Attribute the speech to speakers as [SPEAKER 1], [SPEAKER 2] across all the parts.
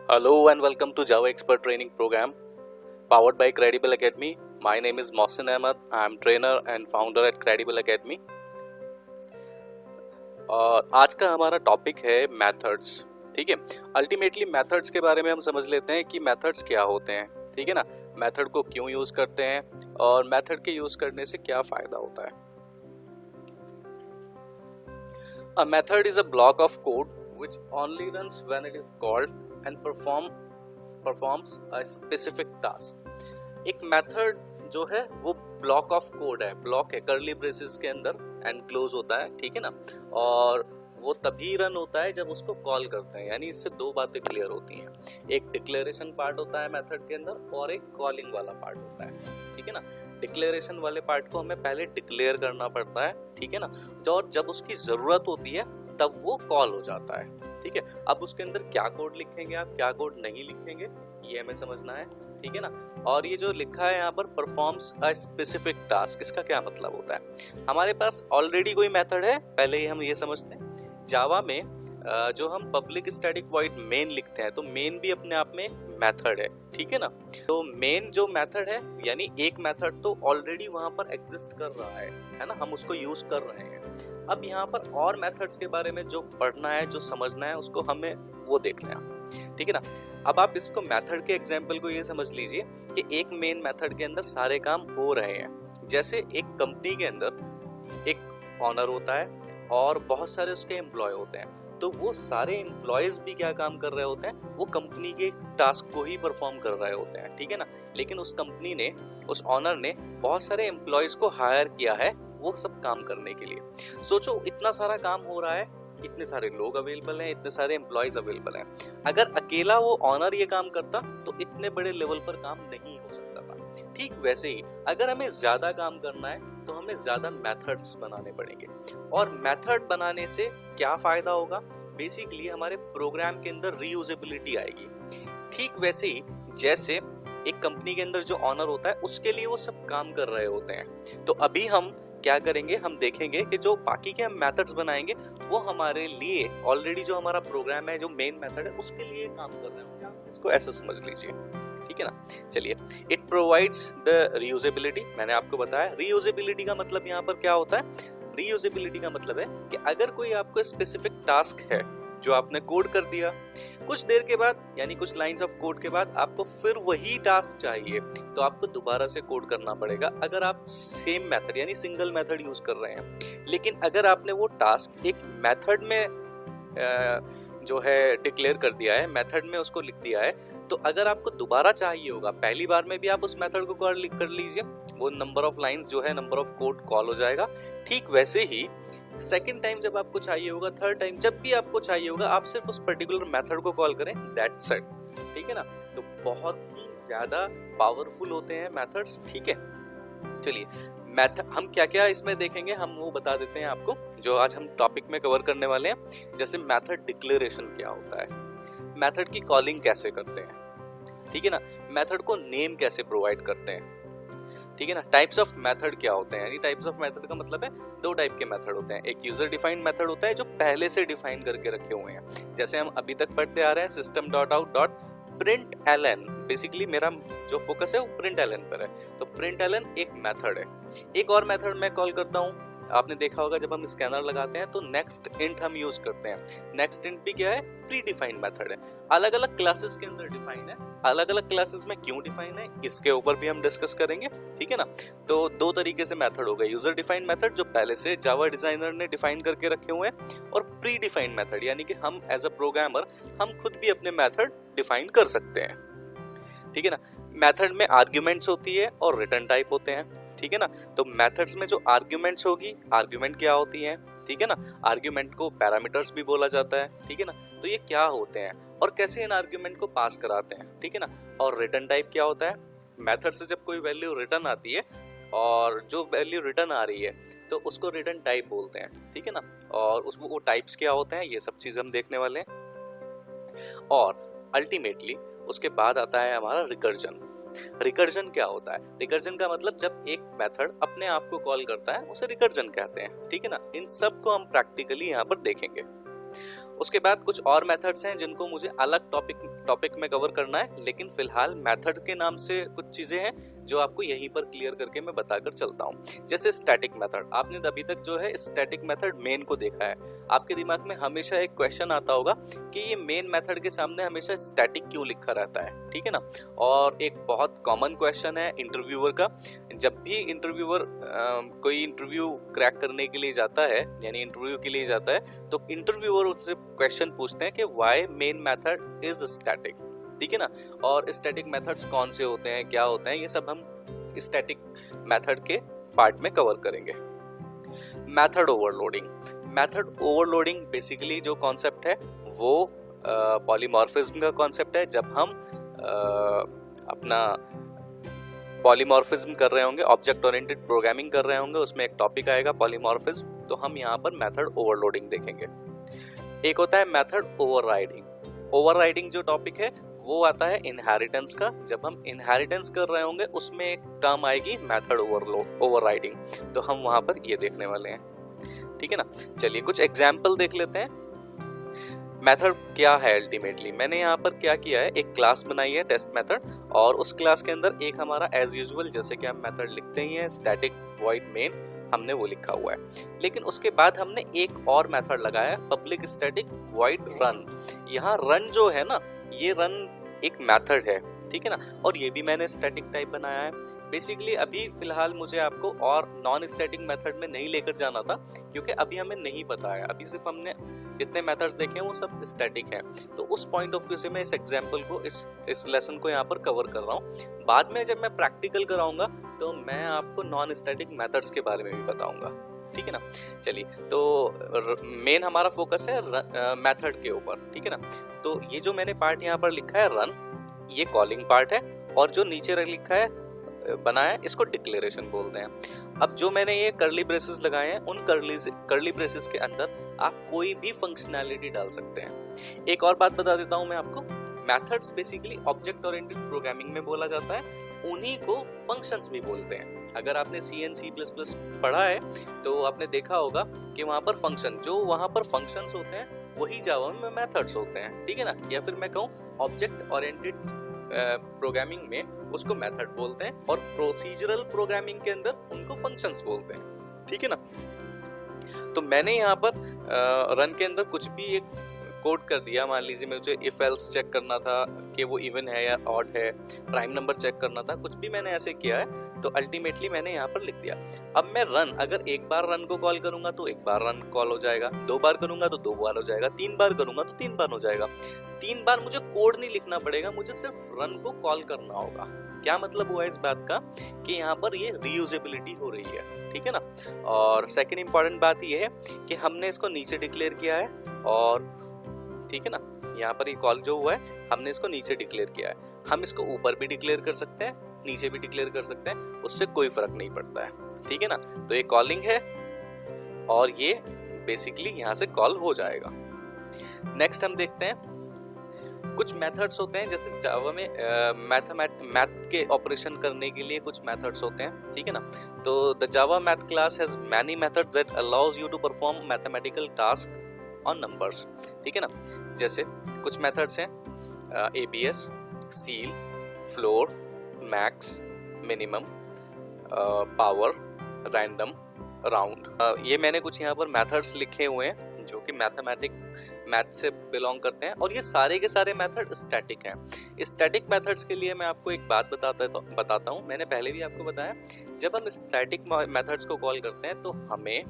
[SPEAKER 1] Hello and welcome to Java Expert Training Program powered by Credible Academy. My name is Mohsin Ahmed. I am trainer and founder at Credible Academy. और आज का हमारा topic है methods. ठीक है, ultimately methods के बारे में हम समझ लेते हैं कि मेथड्स क्या होते हैं। ठीक है ना, मेथड को क्यों यूज करते हैं और मेथड के यूज करने से क्या फायदा होता है। A method is a block of code which only runs when it is called and performs a specific task. एक मेथड जो है वो ब्लॉक ऑफ कोड है, ब्लॉक है कर्ली ब्रेसेस के अंदर एंड क्लोज होता है। ठीक है ना, और वो तभी रन होता है जब उसको कॉल करते हैं। यानी इससे दो बातें क्लियर होती हैं, एक डिक्लेरेशन पार्ट होता है मेथड के अंदर और एक कॉलिंग वाला पार्ट होता है। ठीक है ना, डिक्लेरेशन वाले पार्ट को हमें पहले डिक्लेयर करना पड़ता है। ठीक है ना, और जब उसकी जरूरत होती है तब वो कॉल हो जाता है। ठीक है, अब उसके अंदर क्या कोड लिखेंगे आप, क्या कोड नहीं लिखेंगे, ये हमें समझना है। ठीक है ना, और ये जो लिखा है यहाँ पर परफॉर्म्स अ स्पेसिफिक टास्क, इसका क्या मतलब होता है। हमारे पास ऑलरेडी कोई मेथड है, पहले ही हम ये समझते हैं। जावा में जो हम पब्लिक स्टैटिक वॉइड मेन लिखते हैं तो मेन भी अपने आप में मेथड है। ठीक है ना, तो मेन जो मेथड है यानी एक मेथड तो ऑलरेडी वहां पर एग्जिस्ट कर रहा है ना, हम उसको यूज कर रहे हैं। अब यहाँ पर और मेथड्स के बारे में जो पढ़ना है, जो समझना है, उसको हमें वो देखना है। ठीक है ना, अब आप इसको मेथड के एग्जाम्पल को ये समझ लीजिए कि एक मेन मेथड के अंदर सारे काम हो रहे हैं। जैसे एक कंपनी के अंदर एक ऑनर होता है और बहुत सारे उसके एम्प्लॉय होते हैं, तो वो सारे एम्प्लॉयज भी क्या काम कर रहे होते हैं, वो कंपनी के टास्क को ही परफॉर्म कर रहे होते हैं। ठीक है ना, लेकिन उस कंपनी ने, उस ऑनर ने बहुत सारे एम्प्लॉयज को हायर किया है वो सब काम करने के लिए। सोचो इतना सारा काम हो रहा है, इतने सारे लोग अवेलेबल हैं, इतने सारे एम्प्लॉयज अवेलेबल हैं। अगर अकेला वो ऑनर ये काम करता तो इतने बड़े लेवल पर काम नहीं हो सकता था। ठीक वैसे ही अगर हमें ज्यादा काम करना है तो हमें ज्यादा मेथड्स बनाने पड़ेंगे, और मेथड बनाने से क्या फायदा होगा, बेसिकली हमारे प्रोग्राम के अंदर रीयूजेबिलिटी आएगी। ठीक वैसे ही जैसे एक कंपनी के अंदर जो ऑनर होता है उसके लिए वो सब काम कर रहे होते हैं, तो अभी हम क्या करेंगे, हम देखेंगे कि जो बाकी के हम मेथड्स बनाएंगे वो हमारे लिए ऑलरेडी जो हमारा प्रोग्राम है, जो मेन मेथड है, उसके लिए काम कर रहे हैं। आप इसको ऐसा समझ लीजिए। ठीक है ना, चलिए, इट प्रोवाइड्स द रीयूजेबिलिटी। मैंने आपको बताया रीयूजेबिलिटी का मतलब यहाँ पर क्या होता है। रीयूजेबिलिटी का मतलब है कि अगर कोई आपको स्पेसिफिक टास्क है जो आपने कोड कर दिया, कुछ देर के बाद यानी कुछ लाइंस ऑफ कोड के बाद आपको फिर वही टास्क चाहिए तो आपको दोबारा से कोड करना पड़ेगा, अगर आप सेम मेथड यानी सिंगल मेथड यूज कर रहे हैं। लेकिन अगर आपने वो टास्क एक मेथड में जो है डिक्लेयर कर दिया है, मेथड में उसको लिख दिया है, तो अगर आपको दोबारा चाहिए होगा, पहली बार में भी आप उस मेथड को कर लीजिए, वो नंबर ऑफ लाइंस जो है, नंबर ऑफ कोड कॉल हो जाएगा। ठीक वैसे ही सेकंड टाइम जब आपको चाहिए होगा, थर्ड टाइम जब भी आपको चाहिए होगा, आप सिर्फ उस पर्टिकुलर मेथड को कॉल करें, दैट्स इट। ठीक है ना, तो बहुत ही ज्यादा पावरफुल होते हैं मेथड्स। ठीक है, चलिए हम क्या क्या इसमें देखेंगे, हम वो बता देते हैं आपको जो आज हम टॉपिक में कवर करने वाले हैं। जैसे मेथड डिक्लेरेशन क्या होता है, मेथड की कॉलिंग कैसे करते हैं, ठीक है ना, मेथड को नेम कैसे प्रोवाइड करते हैं। ठीक है ना, टाइप्स ऑफ मेथड क्या होते हैं, यानी टाइप्स ऑफ मेथड का मतलब है दो टाइप के मेथड होते हैं। एक यूजर डिफाइंड मेथड होता है जो पहले से डिफाइन करके रखे हुए हैं, जैसे हम अभी तक पढ़ते आ रहे हैं system dot out dot println एलन। बेसिकली मेरा जो फोकस है वो प्रिंट एलन पर है, तो प्रिंट एलन एक मेथड है। एक और मेथड मैं कॉल करता हूँ, आपने देखा होगा जब हम स्कैनर लगाते हैं तो नेक्स्ट इंट हम यूज करते हैं। नेक्स्ट इंट भी क्या है, प्री डिफाइंड मेथड है, अलग अलग क्लासेस के अंदर डिफाइन है। अलग अलग क्लासेस में क्यों डिफाइन है इसके ऊपर भी हम डिस्कस करेंगे। ठीक है ना, तो दो तरीके से मेथड हो गए, यूजर डिफाइंड मेथड जो पहले से जावा डिजाइनर ने डिफाइन करके रखे हुए हैं, और प्री डिफाइंड मेथड यानी कि हम एज अ प्रोग्रामर हम खुद भी अपने मेथड डिफाइन कर सकते हैं। ठीक है ना, मेथड में आर्ग्यूमेंट्स होती है और रिटर्न टाइप होते हैं। ठीक है ना, तो मेथड्स में जो आर्ग्यूमेंट्स होगी, आर्ग्यूमेंट क्या होती है, ठीक है ना, आर्ग्यूमेंट को पैरामीटर्स भी बोला जाता है। ठीक है ना, तो ये क्या होते हैं और कैसे इन आर्ग्यूमेंट को पास कराते हैं। ठीक है ना, और रिटर्न टाइप क्या होता है, मेथड से जब कोई वैल्यू रिटर्न आती है और जो वैल्यू रिटर्न आ रही है तो उसको रिटर्न टाइप बोलते हैं। ठीक है ना, और उसमें वो टाइप्स क्या होते हैं, ये सब चीज हम देखने वाले हैं। और अल्टीमेटली उसके बाद आता है हमारा रिकर्जन। रिकर्जन क्या होता है, रिकर्जन का मतलब जब एक मेथड अपने आप को कॉल करता है उसे रिकर्जन कहते हैं। ठीक है ना, इन सब को हम प्रैक्टिकली यहाँ पर देखेंगे। उसके बाद कुछ और मेथड्स हैं जिनको मुझे अलग टॉपिक में कवर करना है, लेकिन फिलहाल मेथड के नाम से कुछ चीजें हैं जो आपको यहीं पर क्लियर करके मैं बताकर चलता हूँ। जैसे स्टैटिक मेथड, आपने अभी तक जो है स्टैटिक मेथड मेन को देखा है। आपके दिमाग में हमेशा एक क्वेश्चन आता होगा कि ये मेन मेथड के सामने हमेशा स्टैटिक क्यों लिखा रहता है, ठीक है ना। और एक बहुत कॉमन क्वेश्चन है इंटरव्यूअर का, जब भी इंटरव्यूअर कोई इंटरव्यू क्रैक करने के लिए जाता है, यानी इंटरव्यू के लिए जाता है, तो इंटरव्यूअर उससे क्वेश्चन पूछते हैं कि why main method is static, ठीक है ना। और स्टैटिक मेथड्स कौन से होते हैं, क्या होते हैं, ये सब हम स्टैटिक मेथड के पार्ट में कवर करेंगे। Method overloading, method overloading basically जो कॉन्सेप्ट है वो पॉलीमॉर्फिज्म का कॉन्सेप्ट है। जब हम अपना पॉलीमॉर्फिज्म कर रहे होंगे, ऑब्जेक्ट ओरिएंटेड प्रोग्रामिंग कर रहे होंगे, उसमें एक टॉपिक आएगा पॉलीमॉर्फिज्म, तो हम यहाँ पर मेथड ओवरलोडिंग देखेंगे। एक होता है मेथड ओवरराइडिंग। ओवरराइडिंग जो टॉपिक है वो आता है इनहेरिटेंस का। जब हम इनहेरिटेंस कर रहे होंगे उसमें एक टर्म आएगी मेथड ओवरराइडिंग, तो हम वहां पर ये देखने वाले हैं, ठीक है ना। चलिए कुछ एग्जाम्पल देख लेते हैं। मेथड क्या है अल्टीमेटली, मैंने यहाँ पर क्या किया है, एक क्लास बनाई है टेस्ट मेथड, और उस क्लास के अंदर एक हमारा एज यूजुअल जैसे कि हम मेथड लिखते ही हैं स्टैटिक वॉइड मेन, हमने वो लिखा हुआ है। लेकिन उसके बाद हमने एक और मेथड लगाया है पब्लिक स्टैटिक वॉइड रन। यहाँ रन जो है ना, ये रन एक मेथड है, ठीक है ना, और ये भी मैंने स्टैटिक टाइप बनाया है। बेसिकली अभी फिलहाल मुझे आपको और नॉन स्टैटिक मेथड में नहीं लेकर जाना था, क्योंकि अभी हमें नहीं पता है, अभी सिर्फ हमने जितने मेथड्स देखे हैं वो सब स्टैटिक हैं। तो उस पॉइंट ऑफ व्यू से मैं इस एग्जांपल को, इस लेसन को यहाँ पर कवर कर रहा हूँ। बाद में जब मैं प्रैक्टिकल कराऊंगा तो मैं आपको नॉन स्टैटिक मेथड्स के बारे में भी बताऊंगा, ठीक है ना। चलिए, तो मेन हमारा फोकस है मेथड के ऊपर, ठीक है ना। तो ये जो मैंने पार्ट यहाँ पर लिखा है रन, ये कॉलिंग पार्ट है, और जो नीचे लिखा है बनाया है इसको डिक्लेरेशन बोलते हैं। अब जो मैंने ये कर्ली ब्रेसेस लगाए हैं, उन कर्ली ब्रेसेस के अंदर आप कोई भी फंक्शनैलिटी डाल सकते हैं। एक और बात बता देता हूं मैं आपको, methods basically object oriented programming में बोला जाता है, उन्हीं को फंक्शंस भी बोलते हैं। अगर आपने C++ पढ़ा है तो आपने देखा होगा कि वहां पर फंक्शन, जो वहां पर फंक्शंस होते हैं वही जावा में मेथड्स होते हैं, ठीक है ना। या फिर मैं कहूँ ऑब्जेक्ट ओरिएंटेड प्रोग्रामिंग में उसको मेथड बोलते हैं, और प्रोसीजरल प्रोग्रामिंग के अंदर उनको फंक्शंस बोलते हैं, ठीक है ना। तो मैंने यहाँ पर रन के अंदर कुछ भी एक कोड कर दिया। मान लीजिए मुझे इफ एल्स चेक करना था कि वो इवन है या ऑड है, प्राइम नंबर चेक करना था, कुछ भी मैंने ऐसे किया है, तो अल्टीमेटली मैंने यहाँ पर लिख दिया। अब मैं रन, अगर एक बार रन को कॉल करूंगा तो एक बार रन कॉल हो जाएगा, 2 बार करूंगा तो 2 बार हो जाएगा, 3 बार करूंगा तो 3 बार हो जाएगा। 3 बार मुझे कोड नहीं लिखना पड़ेगा, मुझे सिर्फ रन को कॉल करना होगा। क्या मतलब हुआ इस बात का कि यहाँ पर ये रीयूजेबिलिटी हो रही है, ठीक है ना। और सेकंड इंपॉर्टेंट बात ये है कि हमने इसको नीचे डिक्लेयर किया है, और ठीक है ना, यहाँ पर ये कॉल जो हुआ है हमने इसको नीचे डिक्लेयर किया है। हम इसको ऊपर भी डिक्लेयर कर सकते हैं, नीचे भी डिक्लेयर कर सकते हैं, उससे कोई फर्क नहीं पड़ता है, ठीक है ना। तो ये कॉलिंग है और ये बेसिकली यहाँ से कॉल हो जाएगा। नेक्स्ट हम देखते हैं कुछ मेथड्स होते हैं, जैसे जावा में मैथ के ऑपरेशन करने के लिए कुछ मेथड्स होते हैं, ठीक है ना। तो the Java math class has many methods that allows you to perform mathematical task on numbers, ठीक है ना। जैसे कुछ मेथड्स हैं ABS, ceil, floor, max, minimum, power, random, round. ये मैंने कुछ यहाँ पर मेथड्स लिखे हुए हैं जो कि मैथ से बिलोंग करते हैं, और ये सारे के सारे मेथड स्टैटिक हैं। स्टैटिक मेथड्स के लिए मैं आपको एक बात बताता हूँ, मैंने पहले भी आपको बताया, जब हम स्टैटिक मेथड्स को कॉल करते हैं तो हमें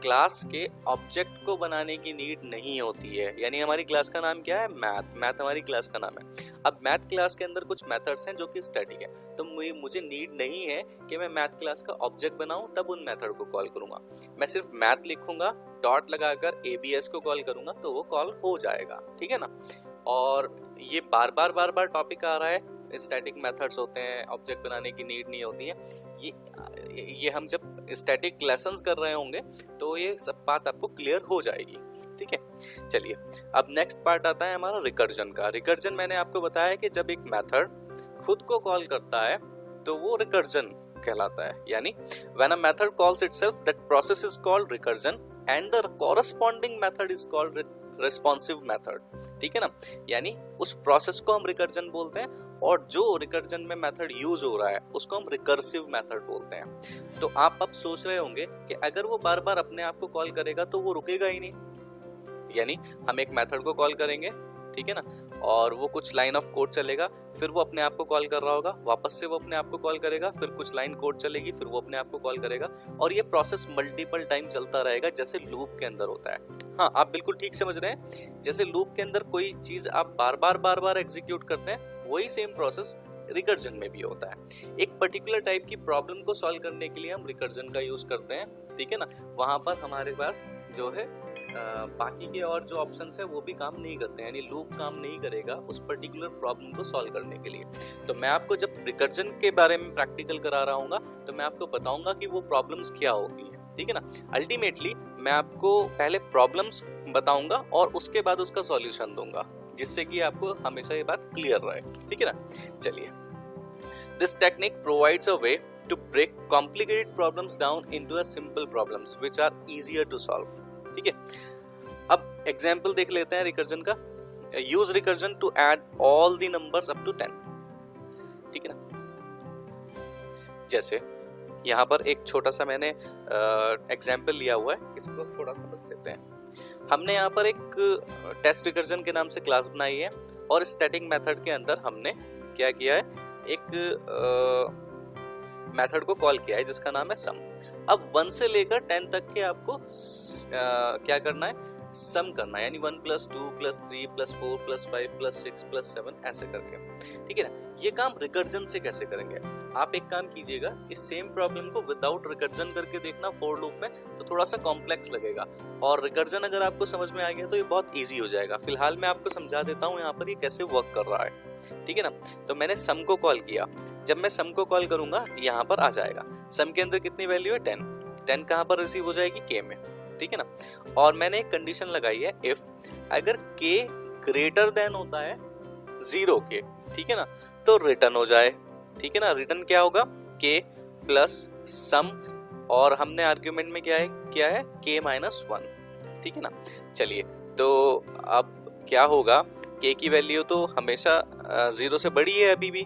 [SPEAKER 1] क्लास के ऑब्जेक्ट को बनाने की नीड नहीं होती है। यानी हमारी क्लास का नाम क्या है, मैथ हमारी क्लास का नाम है। अब मैथ क्लास के अंदर कुछ मेथड्स हैं जो कि स्टैटिक है, तो मुझे नीड नहीं है कि मैं मैथ क्लास का ऑब्जेक्ट बनाऊं तब उन मेथड को कॉल करूंगा। मैं सिर्फ मैथ लिखूंगा, डॉट लगाकर ABS को कॉल करूंगा तो वो कॉल हो जाएगा, ठीक है ना। और ये बार बार टॉपिक आ रहा है, स्टैटिक मेथड्स होते हैं, ऑब्जेक्ट बनाने की नीड नहीं होती है। ये हम जब स्टैटिक लेसन्स कर रहे होंगे तो ये सब बात आपको क्लियर हो जाएगी, ठीक है। चलिए, अब नेक्स्ट पार्ट आता है हमारा रिकर्जन का। रिकर्जन मैंने आपको बताया कि जब एक मेथड खुद को कॉल करता है तो वो रिकर्जन कहलाता है। यानी when a method calls itself that process is called recursion and the corresponding method is called responsive method, ठीक है ना, यानी उस प्रोसेस को हम रिकर्जन बोलते हैं और जो रिकर्जन में मेथड यूज हो रहा है उसको हम रिकर्सिव मेथड बोलते हैं। तो आप अब सोच रहे होंगे कि अगर वो बार बार अपने आप को कॉल करेगा तो वो रुकेगा ही नहीं, यानी हम एक मेथड को कॉल करेंगे, ठीक है ना, और वो कुछ लाइन ऑफ कोड चलेगा, फिर वो अपने आप को कॉल कर रहा होगा, वापस से वो अपने आप को कॉल करेगा, फिर कुछ लाइन कोड चलेगी, फिर वो अपने आप को कॉल करेगा, और ये प्रोसेस मल्टीपल टाइम चलता रहेगा जैसे लूप के अंदर होता है। हाँ, आप बिल्कुल ठीक समझ रहे हैं, जैसे लूप के अंदर कोई चीज आप बार बार एग्जीक्यूट करते हैं, वही सेम प्रोसेस रिकर्जन में भी होता है। एक पर्टिकुलर टाइप की प्रॉब्लम को सॉल्व करने के लिए हम रिकर्जन का यूज करते हैं, ठीक है ना, वहां पर हमारे पास जो है बाकी के और जो ऑप्शंस है वो भी काम नहीं करते हैं, यानी लूप काम नहीं करेगा उस पर्टिकुलर प्रॉब्लम को सॉल्व करने के लिए। तो मैं आपको जब रिकर्जन के बारे में प्रैक्टिकल करा रहा हूँ तो मैं आपको बताऊंगा कि वो प्रॉब्लम्स क्या होती है, ठीक है ना। अल्टीमेटली मैं आपको पहले प्रॉब्लम्स बताऊंगा और उसके बाद उसका सॉल्यूशन दूंगा, जिससे कि आपको हमेशा ये बात क्लियर रहे, ठीक है ना। चलिए, this technique provides a way to break complicated problems down into a simple problems which are easier to solve, ठीक है। अब एग्जाम्पल देख लेते हैं रिकर्जन का। Use recursion to add all the numbers up to 10, ठीक है ना। जैसे यहाँ पर एक छोटा सा मैंने एग्जाम्पल लिया हुआ है, इसको थोड़ा समझ लेते हैं। हमने यहाँ पर एक टेस्ट रिकर्जन के नाम से क्लास बनाई है और स्टैटिक मेथड के अंदर हमने क्या किया है, एक मेथड को कॉल किया है जिसका नाम है सम। अब 1 से लेकर 10 तक के आपको क्या करना है, सम करना है, यानी 1 + 2 + 3 + 4 + 5 + 6 + 7 ऐसे करके, ठीक है ना। ये काम रिकर्जन से कैसे करेंगे, आप एक काम कीजिएगा, इस सेम प्रॉब्लम को विदाउट रिकर्जन करके देखना फॉर लूप में, तो थोड़ा सा कॉम्प्लेक्स लगेगा, और रिकर्जन अगर आपको समझ में आ गया तो ये बहुत ईजी हो जाएगा। फिलहाल मैं आपको समझा देता हूँ यहाँ पर ये कैसे वर्क कर रहा है, ठीक है ना। तो मैंने सम को कॉल किया, जब मैं सम को कॉल करूंगा यहाँ पर आ जाएगा, सम के अंदर कितनी वैल्यू है 10 कहाँ पर रिसीव हो जाएगी, के में, ठीक है ना। और मैंने एक कंडीशन लगाई है, इफ अगर k ग्रेटर देन होता है 0 के, ठीक है ना, तो रिटर्न हो जाए, ठीक है ना। रिटर्न क्या होगा, k प्लस सम, और हमने आर्ग्यूमेंट में क्या है k - 1, ठीक है ना। चलिए, तो अब क्या होगा, k की वैल्यू तो हमेशा 0 से बड़ी है अभी भी,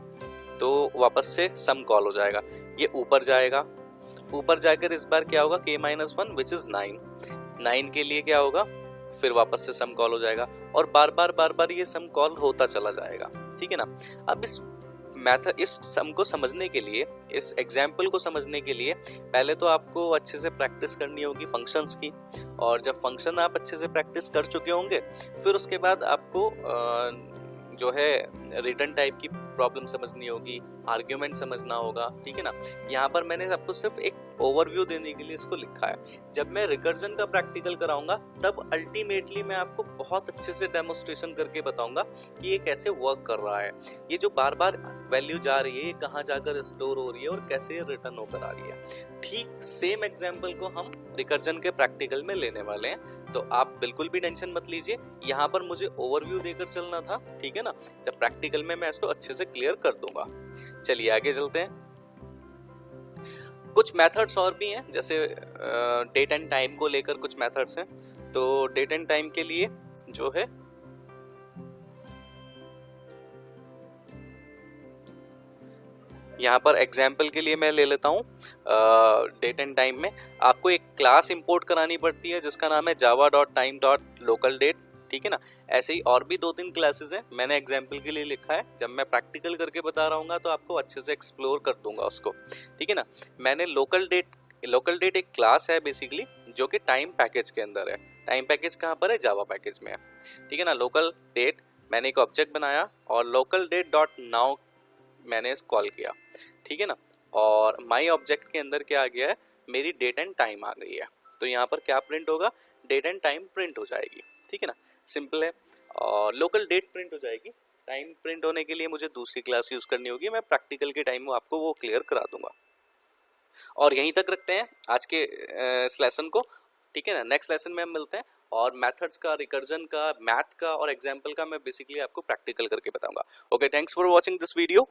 [SPEAKER 1] तो वापस से सम कॉल हो जाएगा, ये ऊपर जाएगा, ऊपर जाकर इस बार क्या होगा, k - 1 विच इज 9 के लिए क्या होगा, फिर वापस से सम कॉल हो जाएगा, और बार बार ये सम कॉल होता चला जाएगा, ठीक है ना। अब इस सम को समझने के लिए, इस एग्जाम्पल को समझने के लिए पहले तो आपको अच्छे से प्रैक्टिस करनी होगी फंक्शंस की, और जब फंक्शन आप अच्छे से प्रैक्टिस कर चुके होंगे फिर उसके बाद आपको जो है रिटर्न टाइप की प्रॉब्लम समझनी होगी, आर्ग्यूमेंट समझना होगा, ठीक है ना। यहाँ पर मैंने आपको सिर्फ एक ओवरव्यू देने के लिए इसको लिखा है। जब मैं रिकर्जन का प्रैक्टिकल कराऊंगा तब अल्टीमेटली मैं आपको बहुत अच्छे से डेमोस्ट्रेशन करके बताऊंगा कि ये कैसे वर्क कर रहा है, ये जो बार बार वैल्यू जा रही है ये कहाँ जाकर स्टोर हो रही है और कैसे ये रिटर्न होकर आ रही है। ठीक सेम एग्जाम्पल को हम रिकर्जन के प्रैक्टिकल में लेने वाले हैं, तो आप बिल्कुल भी टेंशन मत लीजिए, यहाँ पर मुझे ओवरव्यू देकर चलना था, ठीक है ना। जब प्रैक्टिकल में मैं इसको अच्छे से क्लियर कर दूंगा। चलिए आगे चलते हैं। कुछ मेथड्स और भी हैं, जैसे डेट एंड टाइम को लेकर कुछ मेथड्स हैं। तो डेट एंड टाइम के लिए जो है यहाँ पर एग्जाम्पल के लिए मैं ले लेता हूँ, डेट एंड टाइम में आपको एक क्लास इंपोर्ट करानी पड़ती है जिसका नाम है java.time.localDate, ठीक है ना। ऐसे ही और भी 2-3 क्लासेस हैं, मैंने एग्जाम्पल के लिए लिखा है, जब मैं प्रैक्टिकल करके बता रहा हूँ तो आपको अच्छे से एक्सप्लोर कर दूंगा उसको, ठीक है ना। मैंने लोकल डेट एक क्लास है बेसिकली जो कि टाइम पैकेज के अंदर है। टाइम पैकेज कहाँ पर है, जावा पैकेज में है, ठीक है ना। लोकल डेट मैंने एक ऑब्जेक्ट बनाया और लोकल डेट डॉट नाउ मैंने कॉल किया, ठीक है ना। और माई ऑब्जेक्ट के अंदर क्या आ गया है, मेरी डेट एंड टाइम आ गई है, तो यहाँ पर क्या प्रिंट होगा, डेट एंड टाइम प्रिंट हो जाएगी, ठीक है ना। सिंपल है। और लोकल डेट प्रिंट हो जाएगी, टाइम प्रिंट होने के लिए मुझे दूसरी क्लास यूज करनी होगी, मैं प्रैक्टिकल के टाइम में आपको वो क्लियर करा दूंगा। और यहीं तक रखते हैं आज के इस लेसन को, ठीक है ना। नेक्स्ट लेसन में हम मिलते हैं और मेथड्स का, रिकर्जन का, मैथ का और एग्जाम्पल का मैं बेसिकली आपको प्रैक्टिकल करके बताऊंगा। Okay, thanks for watching this video.